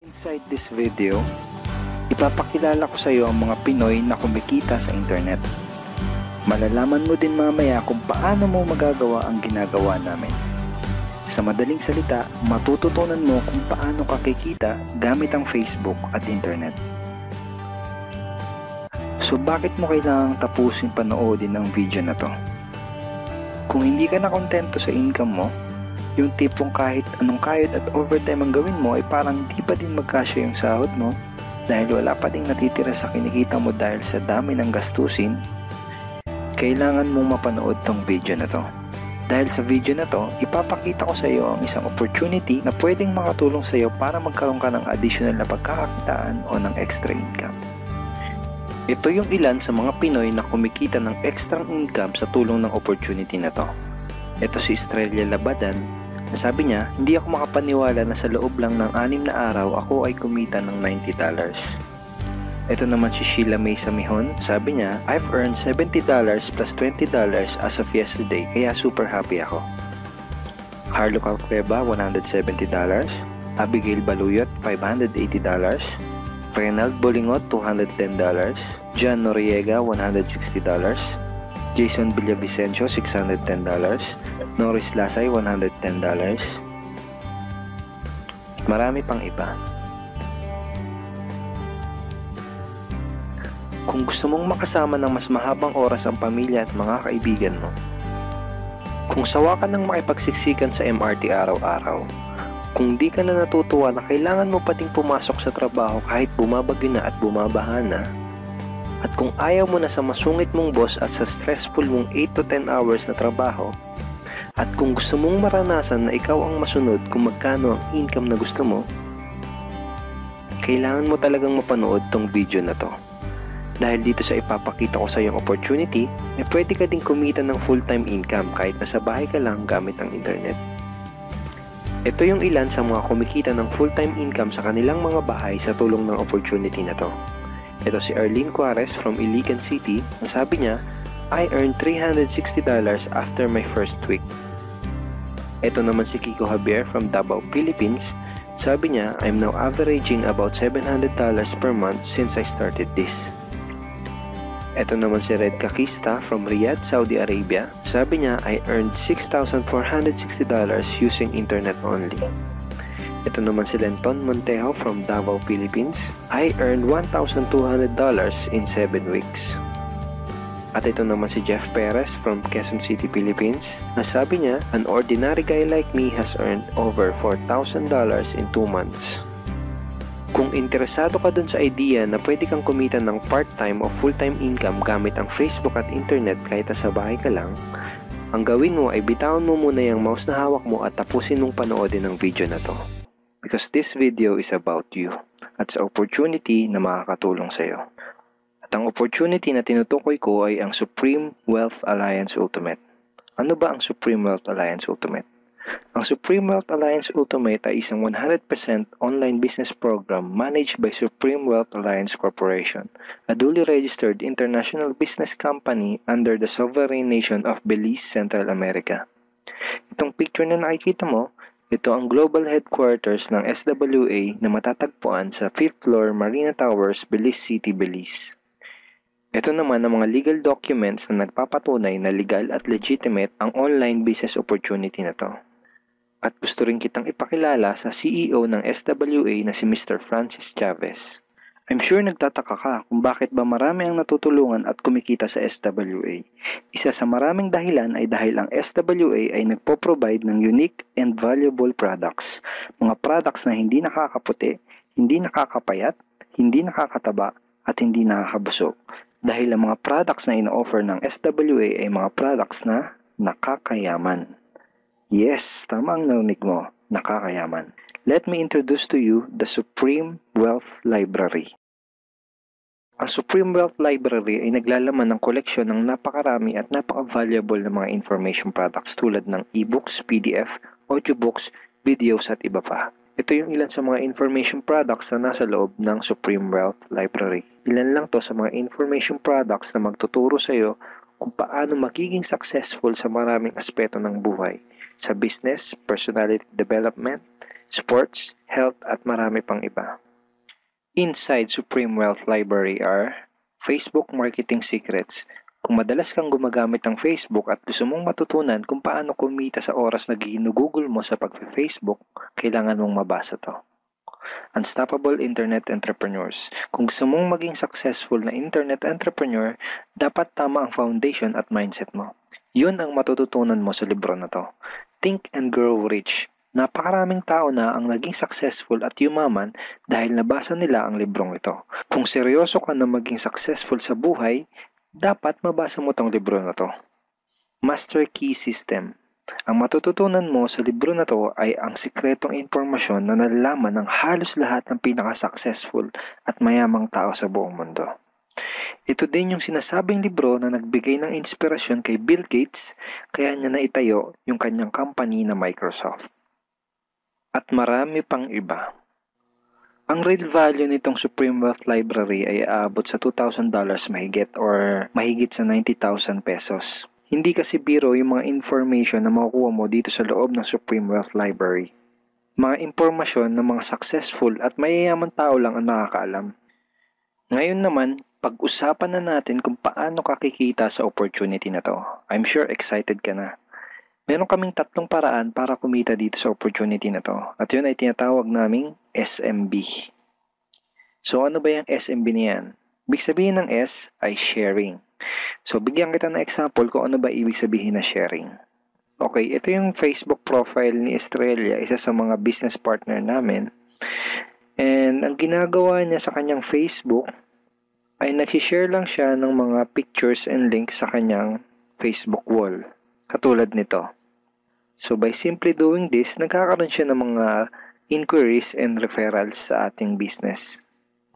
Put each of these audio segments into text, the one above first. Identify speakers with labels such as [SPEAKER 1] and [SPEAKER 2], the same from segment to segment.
[SPEAKER 1] Inside this video, ipapakilala ko sa iyo ang mga Pinoy na kumikita sa internet. Malalaman mo din mamaya kung paano mo magagawa ang ginagawa namin. Sa madaling salita, matututunan mo kung paano ka kikita gamit ang Facebook at internet. So bakit mo kailangang tapusin panoodin ang video na to? Kung hindi ka na kontento sa income mo, yung tipong kahit anong kayod at overtime ang gawin mo ay parang di pa din magkasya yung sahod mo dahil wala pa ding natitira sa kinikita mo dahil sa dami ng gastusin, kailangan mong mapanood tong video na to. Dahil sa video na to, ipapakita ko sa iyo ang isang opportunity na pwedeng makatulong sa iyo para magkaroon ka ng additional na pagkakakitaan o ng extra income. Ito yung ilan sa mga Pinoy na kumikita ng extra income sa tulong ng opportunity na to. Ito si Estrella Labadan. Sabi niya, hindi ako makapaniwala na sa loob lang ng 6 na araw ako ay kumita ng $90. Ito naman si Sheila May Samihon. Sabi niya, I've earned $70 plus $20 as of yesterday kaya super happy ako. Harlo Calcreba, $170. Abigail Baluyot, $580. Reynald Bolingot, $210. John Noriega, $160. Jason Villavicencio, $610. Norris Lasay, $110. Marami pang iba. Kung gusto mong makasama ng mas mahabang oras ang pamilya at mga kaibigan mo, kung sawa ka ng makipagsiksikan sa MRT araw-araw, kung di ka na natutuwa na kailangan mo pating pumasok sa trabaho kahit bumabagyo na at bumabaha na, at kung ayaw mo na sa masungit mong boss at sa stressful mong 8 to 10 hours na trabaho, at kung gusto mong maranasan na ikaw ang masunod kung magkano ang income na gusto mo, kailangan mo talagang mapanood tong video na to. Dahil dito sa ipapakita ko sa iyong opportunity, pwede ka ding kumita ng full-time income kahit nasa bahay ka lang gamit ang internet. Ito yung ilan sa mga kumikita ng full-time income sa kanilang mga bahay sa tulong ng opportunity na to. Ito si Arlene Juarez from Iligan City. Ang sabi niya, I earned $360 after my first week. Ito naman si Kiko Javier from Davao, Philippines. Sabi niya, I'm now averaging about $700 per month since I started this. Ito naman si Red Kakista from Riyadh, Saudi Arabia. Sabi niya, I earned $6,460 using internet only. Ito naman si Lenton Montejo from Davao, Philippines. I earned $1,200 in 7 weeks. At ito naman si Jeff Perez from Quezon City, Philippines. Nasabi niya, an ordinary guy like me has earned over $4,000 in 2 months. Kung interesado ka dun sa idea na pwede kang kumita ng part-time o full-time income gamit ang Facebook at internet kahit sa bahay ka lang, ang gawin mo ay bitawan mo muna yung mouse na hawak mo at tapusin mong panoodin ang video na to. Because this video is about you at sa opportunity na makakatulong sa iyo. At ang opportunity na tinutukoy ko ay ang Supreme Wealth Alliance Ultimate. Ano ba ang Supreme Wealth Alliance Ultimate? Ang Supreme Wealth Alliance Ultimate ay isang 100% online business program managed by Supreme Wealth Alliance Corporation, a duly registered international business company under the sovereign nation of Belize, Central America. Itong picture na nakikita mo, ito ang global headquarters ng SWA na matatagpuan sa 5th floor Marina Towers, Belize City, Belize. Ito naman ang mga legal documents na nagpapatunay na legal at legitimate ang online business opportunity na to. At gusto rin kitang ipakilala sa CEO ng SWA na si Mr. Francis Chavez. I'm sure nagtataka ka kung bakit ba marami ang natutulungan at kumikita sa SWA. Isa sa maraming dahilan ay dahil ang SWA ay nagpo-provide ng unique and valuable products. Mga products na hindi nakakaputi, hindi nakakapayat, hindi nakakataba, at hindi nakakabusog. Dahil ang mga products na ino-offer ng SWA ay mga products na nakakayaman. Yes, tama ang narinig mo, nakakayaman. Let me introduce to you the Supreme Wealth Library. Ang Supreme Wealth Library ay naglalaman ng koleksyon ng napakarami at napaka-valuable na mga information products tulad ng e-books, PDF, audiobooks, videos at iba pa. Ito yung ilan sa mga information products na nasa loob ng Supreme Wealth Library. Ilan lang to sa mga information products na magtuturo sa iyo kung paano magiging successful sa maraming aspeto ng buhay. Sa business, personality development, sports, health at marami pang iba. Inside Supreme Wealth Library are Facebook Marketing Secrets. Kung madalas kang gumagamit ng Facebook at gusto mong matutunan kung paano kumita sa oras na ginugugol mo sa pag-Facebook, kailangan mong mabasa to. Unstoppable Internet Entrepreneurs. Kung gusto mong maging successful na internet entrepreneur, dapat tama ang foundation at mindset mo. Yun ang matututunan mo sa libro na to. Think and Grow Rich. Napakaraming tao na ang naging successful at yumaman dahil nabasa nila ang librong ito. Kung seryoso ka na maging successful sa buhay, dapat mabasa mo tong libro na to. Master Key System. Ang matututunan mo sa libro na to ay ang sikretong impormasyon na nalalaman ng halos lahat ng pinaka-successful at mayamang tao sa buong mundo. Ito din yung sinasabing libro na nagbigay ng inspirasyon kay Bill Gates kaya niya naitayo yung kanyang company na Microsoft. At marami pang iba. Ang real value nitong Supreme Wealth Library ay aabot sa $2,000 mahigit or mahigit sa 90,000 pesos. Hindi kasi biro yung mga information na makukuha mo dito sa loob ng Supreme Wealth Library. Mga impormasyon ng mga successful at mayayaman tao lang ang nakakaalam. Ngayon naman, pag-usapan na natin kung paano ka kikita sa opportunity na to. I'm sure excited ka na. Meron kaming 3 paraan para kumita dito sa opportunity na to. At yun ay tinatawag naming SMB. So ano ba yung SMB na yan? Ibig sabihin ng S ay sharing. So, bigyan kita ng example kung ano ba ibig sabihin na sharing. Okay, ito yung Facebook profile ni Estrella, isa sa mga business partner namin. And ang ginagawa niya sa kanyang Facebook ay nag-share lang siya ng mga pictures and links sa kanyang Facebook wall. Katulad nito. So, by simply doing this, nagkakaroon siya ng mga inquiries and referrals sa ating business.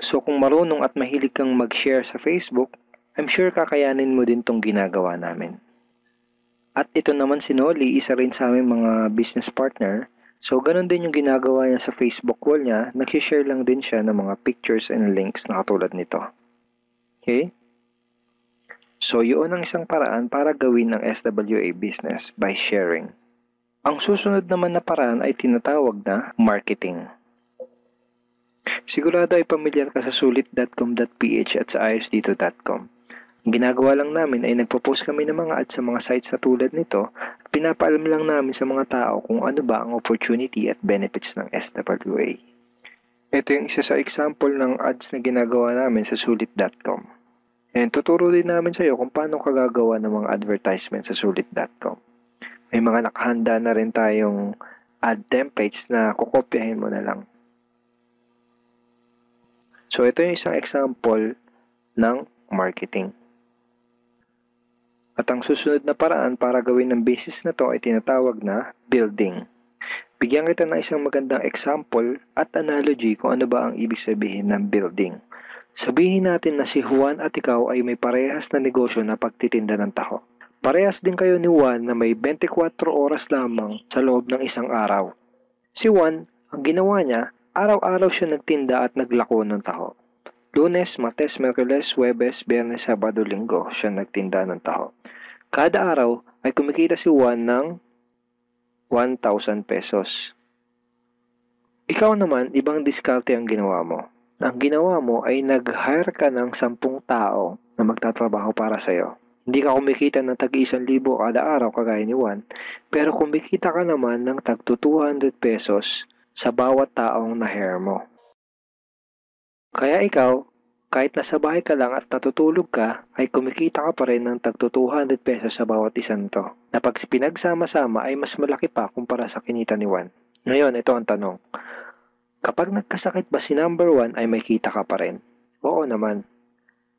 [SPEAKER 1] So, kung marunong at mahilig kang mag-share sa Facebook, I'm sure kakayanin mo din tong ginagawa namin. At ito naman si Nolly, isa rin sa aming mga business partner. So, ganun din yung ginagawa niya sa Facebook wall niya. Nag-share lang din siya ng mga pictures and links na katulad nito. Okay? So, yun ang isang paraan para gawin ng SWA business by sharing. Ang susunod naman na paraan ay tinatawag na marketing. Sigurado ay pamilyar ka sa sulit.com.ph at sa ayosdito.com. Ang ginagawa lang namin ay nagpo-post kami ng mga ads sa mga sites na tulad nito at pinapaalam lang namin sa mga tao kung ano ba ang opportunity at benefits ng SWA. Ito yung isa sa example ng ads na ginagawa namin sa sulit.com. And tuturo din namin sa iyo kung paano ka gagawa ng mga advertisement sa sulit.com. May mga nakahanda na rin tayong ad templates na kukopyahin mo na lang. So ito yung isang example ng marketing. At ang susunod na paraan para gawin ng business na to ay tinatawag na building. Bigyan kita ng isang magandang example at analogy kung ano ba ang ibig sabihin ng building. Sabihin natin na si Juan at ikaw ay may parehas na negosyo na pagtitinda ng taho. Parehas din kayo ni Juan na may 24 oras lamang sa loob ng isang araw. Si Juan, ang ginawa niya, araw-araw siya nagtinda at naglako ng taho. Lunes, Martes, Miyerkules, Huwebes, Biyernes, Sabado, Linggo siya nagtinda ng taho. Kada araw ay kumikita si Juan ng 1,000 pesos. Ikaw naman, ibang diskarte ang ginawa mo. Ang ginawa mo ay nag-hire ka ng 10 tao na magtatrabaho para sa'yo. Hindi ka kumikita ng tag-1,000 kada araw kagaya ni Juan, pero kumikita ka naman ng tag 200 pesos sa bawat taong na-hire mo. Kaya ikaw, kahit nasa bahay ka lang at natutulog ka, ay kumikita ka pa rin ng tag 200 pesos sa bawat isang to. Na pag pinagsama-sama ay mas malaki pa kumpara sa kinita ni Juan. Ngayon, ito ang tanong. Kapag nagkasakit ba si number 1 ay may kita ka pa rin? Oo naman.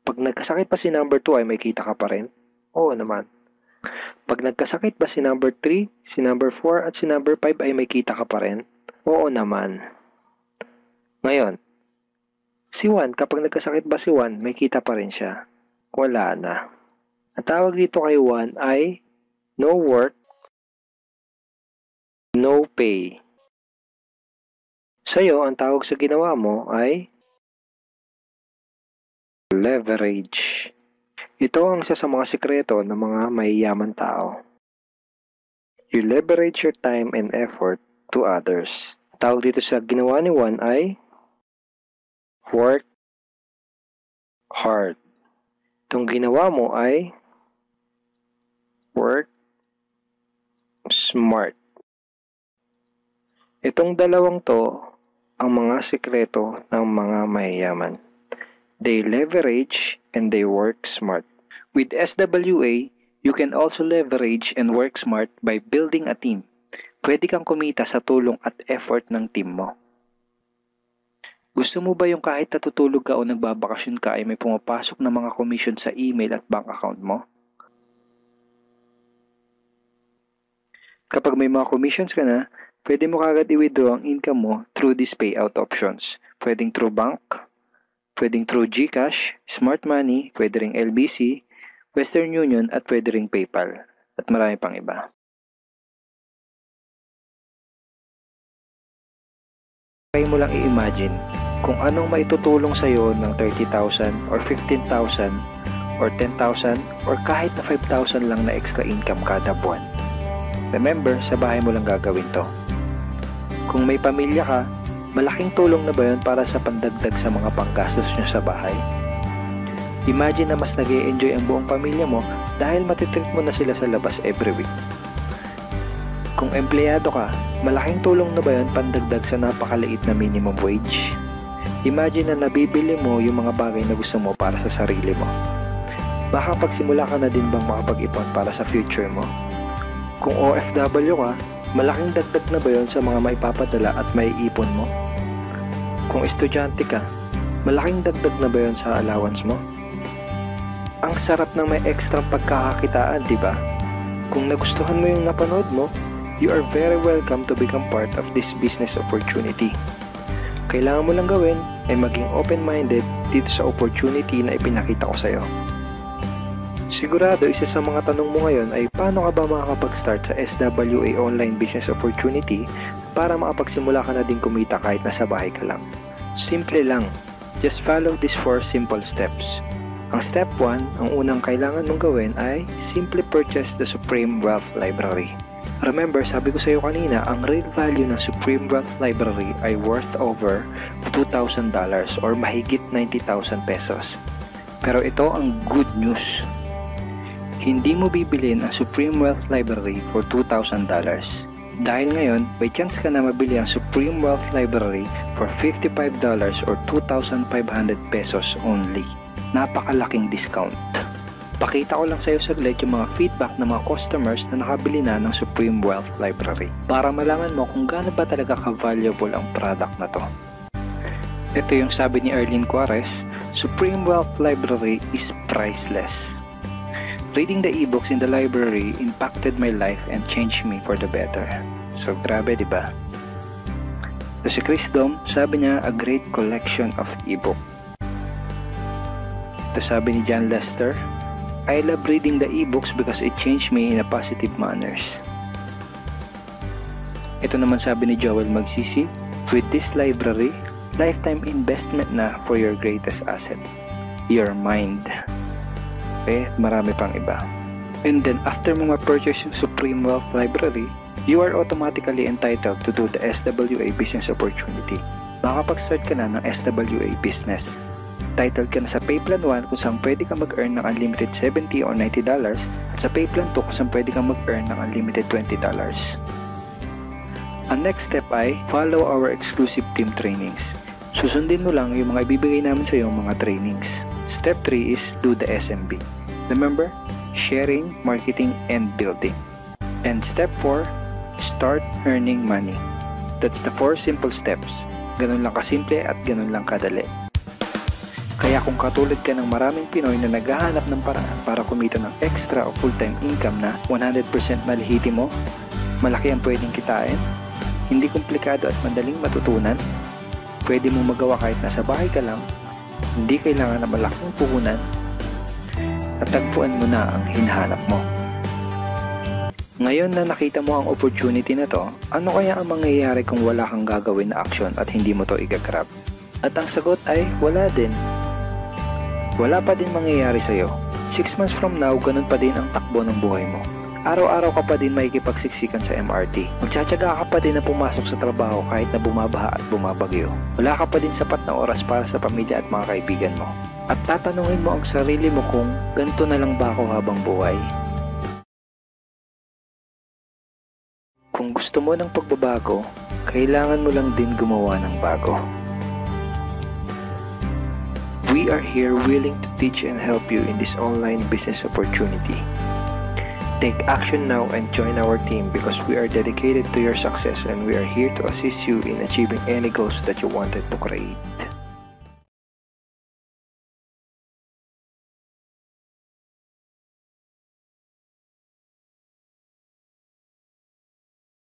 [SPEAKER 1] Pag nagkasakit ba si number 2 ay may kita ka pa rin? Oo naman. Pag nagkasakit ba si number 3, si number 4 at si number 5 ay may kita ka pa rin? Oo naman. Ngayon, si Juan, kapag nagkasakit ba si Juan, may kita pa rin siya? Wala na. Ang tawag dito kay Juan ay no work, no pay. Sa'yo, ang tawag sa ginawa mo ay leverage. Ito ang isa sa mga sikreto ng mga mayayaman tao. You leverage your time and effort to others. Tawag dito sa ginawa ni Juan ay work hard. Itong ginawa mo ay work smart. Itong dalawang to ang mga sekreto ng mga mayayaman. They leverage and they work smart. With SWA, you can also leverage and work smart by building a team. Pwede kang kumita sa tulong at effort ng team mo. Gusto mo ba yung kahit natutulog ka o nagbabakasyon ka ay may pumapasok na mga commission sa email at bank account mo? Kapag may mga commissions ka na, pwede mo kagad i-withdraw ang income mo through these payout options. Pwedeng through bank, pwedeng through GCash, Smart Money, pwede ring LBC, Western Union at pwede ring PayPal at marami pang iba. Try mo lang i-imagine kung anong maitutulong sa iyo ng 30,000 or 15,000 or 10,000 or kahit na 5,000 lang na extra income kada buwan. Remember, sa bahay mo lang gagawin to. Kung may pamilya ka, malaking tulong na ba yun para sa pandagdag sa mga panggastos nyo sa bahay? Imagine na mas nag-e-enjoy ang buong pamilya mo dahil matitreat mo na sila sa labas every week. Kung empleyado ka, malaking tulong na ba yun pandagdag sa napakaliit na minimum wage? Imagine na nabibili mo yung mga bagay na gusto mo para sa sarili mo. Makapagsimula ka na din bang makapag-ipon para sa future mo? Kung OFW ka, malaking dagdag na ba yun sa mga maipapadala at maiipon mo? Kung estudyante ka, malaking dagdag na ba yun sa allowance mo? Ang sarap ng may extra pagkakakitaan, di ba? Kung nagustuhan mo yung napanood mo, you are very welcome to become part of this business opportunity. Kailangan mo lang gawin ay maging open-minded dito sa opportunity na ipinakita ko sa'yo. Sigurado isa sa mga tanong mo ngayon ay paano ka ba makakapag-start sa SWA online business opportunity para makapagsimula ka na din kumita kahit nasa bahay ka lang. Simple lang, just follow these 4 simple steps. Ang step 1, ang unang kailangan mong gawin ay simply purchase the Supreme Wealth Library. Remember, sabi ko sa iyo kanina, ang real value ng Supreme Wealth Library ay worth over $2,000 or mahigit 90,000 pesos. Pero ito ang good news. Hindi mo bibilin ang Supreme Wealth Library for $2,000. Dahil ngayon, may chance ka na mabili ang Supreme Wealth Library for $55 or 2,500 pesos only. Napakalaking discount. Pakita ko lang sa iyo saglit yung mga feedback ng mga customers na nakabili na ng Supreme Wealth Library para malaman mo kung gaano ba talaga ka-valuable ang product na to. Ito yung sabi ni Erlene Juarez, Supreme Wealth Library is priceless. Reading the ebooks in the library impacted my life and changed me for the better. So grabe, di ba? Ito si Chris Dom, sabi niya, a great collection of ebook. Ito sabi ni John Lester, I love reading the ebooks because it changed me in a positive manners. Ito naman sabi ni Joel Magsisi, with this library, lifetime investment na for your greatest asset, your mind. Marami pang iba. And then after mo ma-purchase yung Supreme Wealth Library, you are automatically entitled to do the SWA business opportunity. Makapag-start ka na ng SWA business. Titled ka na sa Payplan 1 kung saan pwede ka mag-earn ng unlimited $70 or $90 at sa Payplan 2 kung saan pwede ka mag-earn ng unlimited $20. Ang next step ay follow our exclusive team trainings. Susundin mo lang yung mga ibibigay namin sa iyo mga trainings. Step 3 is do the SMB. Remember, sharing, marketing, and building. And step 4, start earning money. That's the 4 simple steps. Ganun lang kasimple at ganun lang kadali. Kaya kung katulad ka ng maraming Pinoy na naghahanap ng paraan para kumita ng extra o full-time income na 100% malihiti mo, malaki ang pwedeng kitain, hindi komplikado at madaling matutunan, pwede mong magawa kahit nasa bahay ka lang, hindi kailangan na malaking puhunan, at tagpuan mo na ang hinahanap mo. Ngayon na nakita mo ang opportunity na to, ano kaya ang mangyayari kung wala kang gagawin na action at hindi mo to igagrab? At ang sagot ay wala din. Wala pa din mangyayari sa'yo. 6 months from now, ganun pa din ang takbo ng buhay mo. Araw-araw ka pa din makikipagsiksikan sa MRT. Magtsatsaga ka pa din na pumasok sa trabaho kahit na bumabaha at bumabagyo. Wala ka pa din sapat na oras para sa pamilya at mga kaibigan mo. At tatanungin mo ang sarili mo kung ganito na lang ba ako habang buhay? Kung gusto mo ng pagbabago, kailangan mo lang din gumawa ng bago. We are here willing to teach and help you in this online business opportunity. Take action now and join our team because we are dedicated to your success and we are here to assist you in achieving any goals that you wanted to create.